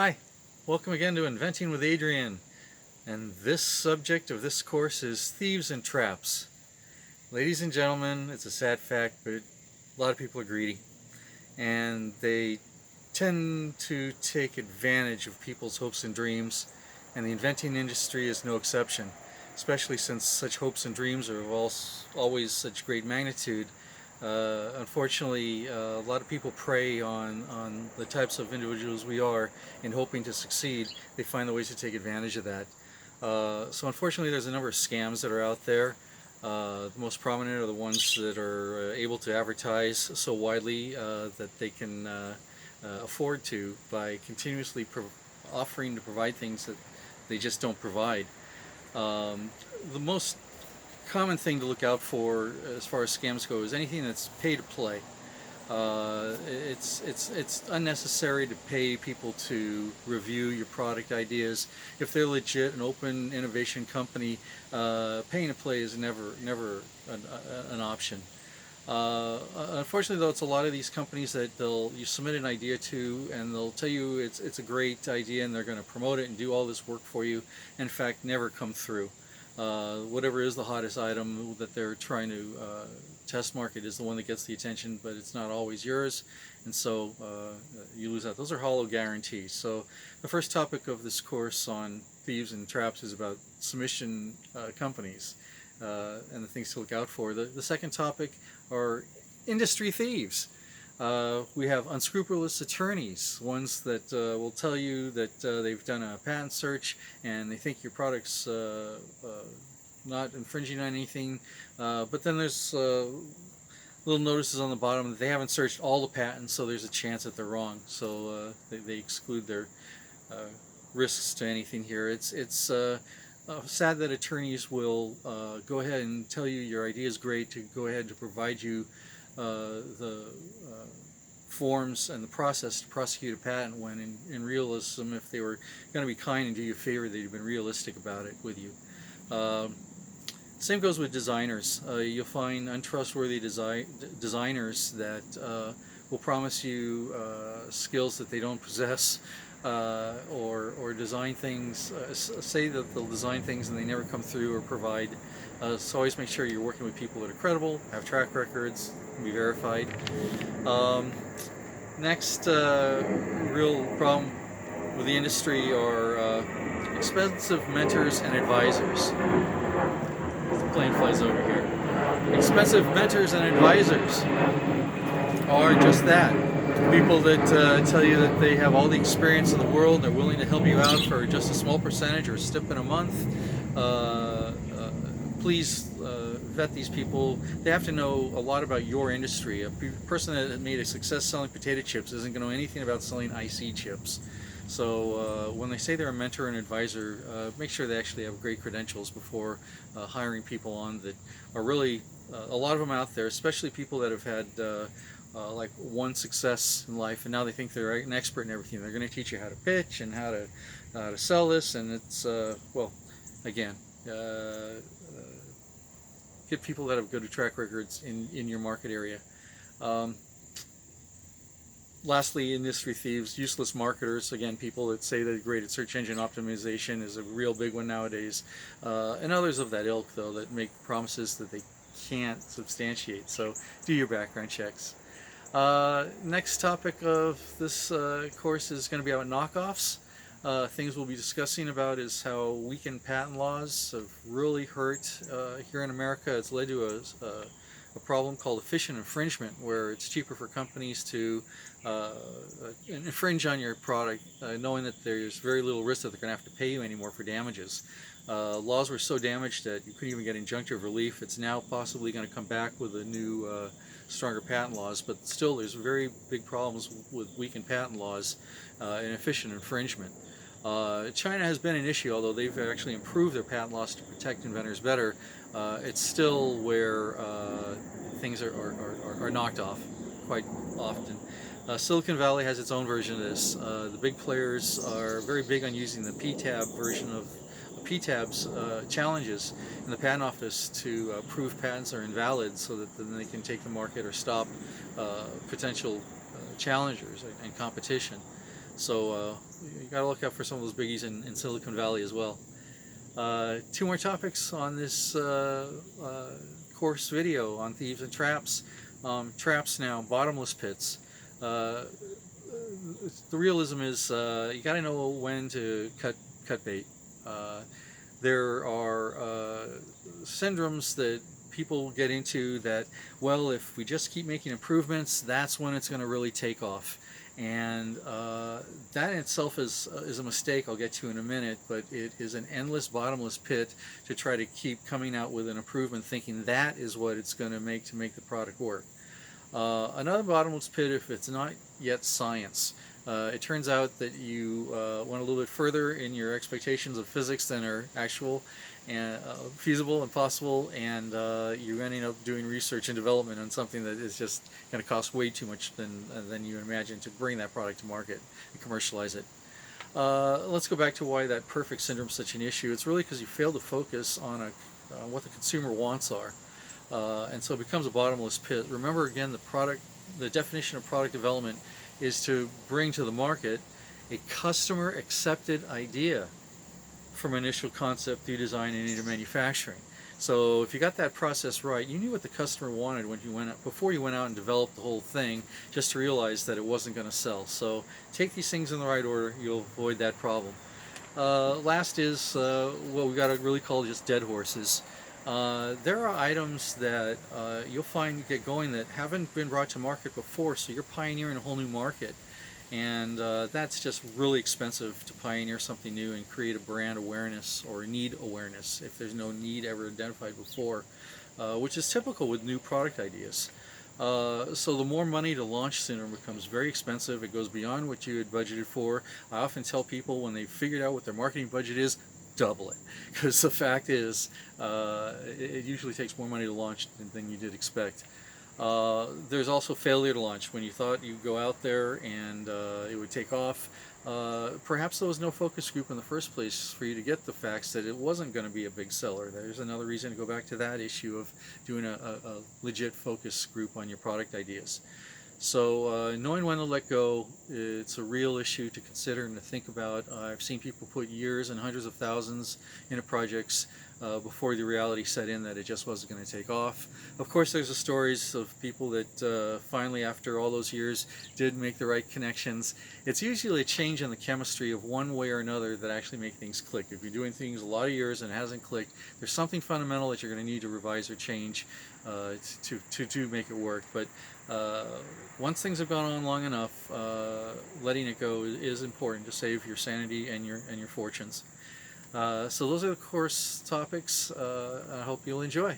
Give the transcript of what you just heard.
Hi, welcome again to Inventing with Adrian, and this subject of this course is Thieves and Traps. Ladies and gentlemen, it's a sad fact, but a lot of people are greedy, and they tend to take advantage of people's hopes and dreams, and the inventing industry is no exception, especially since such hopes and dreams are of always such great magnitude. Unfortunately, a lot of people prey on the types of individuals we are in hoping to succeed. They find the ways to take advantage of that. So unfortunately, there's a number of scams that are out there. The most prominent are the ones that are able to advertise so widely that they can afford to by continuously offering to provide things that they just don't provide. The most common thing to look out for as far as scams go is anything that's pay to play. It's unnecessary to pay people to review your product ideas. If they're legit, an open innovation company, paying to play is never an option. Unfortunately, though, it's a lot of these companies that you submit an idea to, and they'll tell you it's a great idea, and they're going to promote it and do all this work for you. In fact, never come through. Whatever is the hottest item that they're trying to test market is the one that gets the attention, but it's not always yours, and so you lose out. Those are hollow guarantees. So the first topic of this course on Thieves and Traps is about submission companies and the things to look out for. The second topic are industry thieves. We have unscrupulous attorneys, ones that will tell you that they've done a patent search and they think your product's not infringing on anything, but then there's little notices on the bottom that they haven't searched all the patents, so there's a chance that they're wrong. So they exclude their risks to anything here. It's sad that attorneys will go ahead and tell you your idea is great, to go ahead to provide you the forms and the process to prosecute a patent, when in realism, if they were going to be kind and do you a favor, they'd have been realistic about it with you. Same goes with designers. You'll find untrustworthy designers that will promise you skills that they don't possess, or design things, say that they'll design things and they never come through or provide. So always make sure you're working with people that are credible, have track records, can be verified. Next real problem with the industry are expensive mentors and advisors. The plane flies over here. Expensive mentors and advisors are just that. People that tell you that they have all the experience in the world, they're willing to help you out for just a small percentage or a stip in a month. Please vet these people. They have to know a lot about your industry. A person that made a success selling potato chips isn't going to know anything about selling IC chips. So when they say they're a mentor and advisor, make sure they actually have great credentials before hiring people on that are really, a lot of them out there, especially people that have had like one success in life, and now they think they're an expert in everything. They're going to teach you how to pitch and how to sell this, and it's well, again, get people that have good track records in your market area. Lastly, industry thieves, useless marketers. Again, people that say they're great at search engine optimization is a real big one nowadays, and others of that ilk, though, that make promises that they can't substantiate. So do your background checks. Next topic of this course is going to be about knockoffs. Things we'll be discussing about is how weakened patent laws have really hurt here in America. It's led to a problem called efficient infringement, where it's cheaper for companies to infringe on your product, knowing that there's very little risk that they're going to have to pay you anymore for damages. Laws were so damaged that you couldn't even get injunctive relief. It's now possibly going to come back with a new stronger patent laws, but still there's very big problems with weakened patent laws and efficient infringement. China has been an issue, although they've actually improved their patent laws to protect inventors better. It's still where things are knocked off quite often. Silicon Valley has its own version of this. The big players are very big on using the PTAB version of PTAB's challenges in the patent office to prove patents are invalid, so that then they can take the market or stop potential challengers and competition. So you got to look out for some of those biggies in Silicon Valley as well. Two more topics on this course video on Thieves and Traps. Traps now, bottomless pits. Uh, the realism is you got to know when to cut bait. Uh, there are syndromes that people get into that, well, if we just keep making improvements, that's when it's going to really take off. And that in itself is a mistake I'll get to in a minute, but it is an endless bottomless pit to try to keep coming out with an improvement thinking that is what it's going to make the product work. Another bottomless pit if it's not yet science. It turns out that you went a little bit further in your expectations of physics than are actual and feasible and possible, and you're ending up doing research and development on something that is just going to cost way too much than you imagine to bring that product to market and commercialize it. Let's go back to why that perfect syndrome is such an issue. It's really because you fail to focus on what the consumer wants are. And so it becomes a bottomless pit. Remember again, the definition of product development is to bring to the market a customer accepted idea from initial concept through design and into manufacturing. So if you got that process right, you knew what the customer wanted when you went out, before you went out and developed the whole thing, just to realize that it wasn't going to sell. So take these things in the right order, you'll avoid that problem. Last is what we got to really call just dead horses. There are items that you'll find get going that haven't been brought to market before, so you're pioneering a whole new market. And that's just really expensive to pioneer something new and create a brand awareness or need awareness if there's no need ever identified before, which is typical with new product ideas. So the more money to launch syndrome becomes very expensive. It goes beyond what you had budgeted for. I often tell people when they've figured out what their marketing budget is, double it, because the fact is it usually takes more money to launch than you did expect. There's also failure to launch. When you thought you'd go out there and it would take off, perhaps there was no focus group in the first place for you to get the facts that it wasn't going to be a big seller. There's another reason to go back to that issue of doing a legit focus group on your product ideas. So knowing when to let go, it's a real issue to consider and to think about. I've seen people put years and hundreds of thousands into projects before the reality set in that it just wasn't going to take off. Of course, there's the stories of people that finally, after all those years, did make the right connections. It's usually a change in the chemistry of one way or another that actually make things click. If you're doing things a lot of years and it hasn't clicked, there's something fundamental that you're going to need to revise or change to make it work. But once things have gone on long enough, letting it go is important to save your sanity and your fortunes. So those are the course topics. I hope you'll enjoy.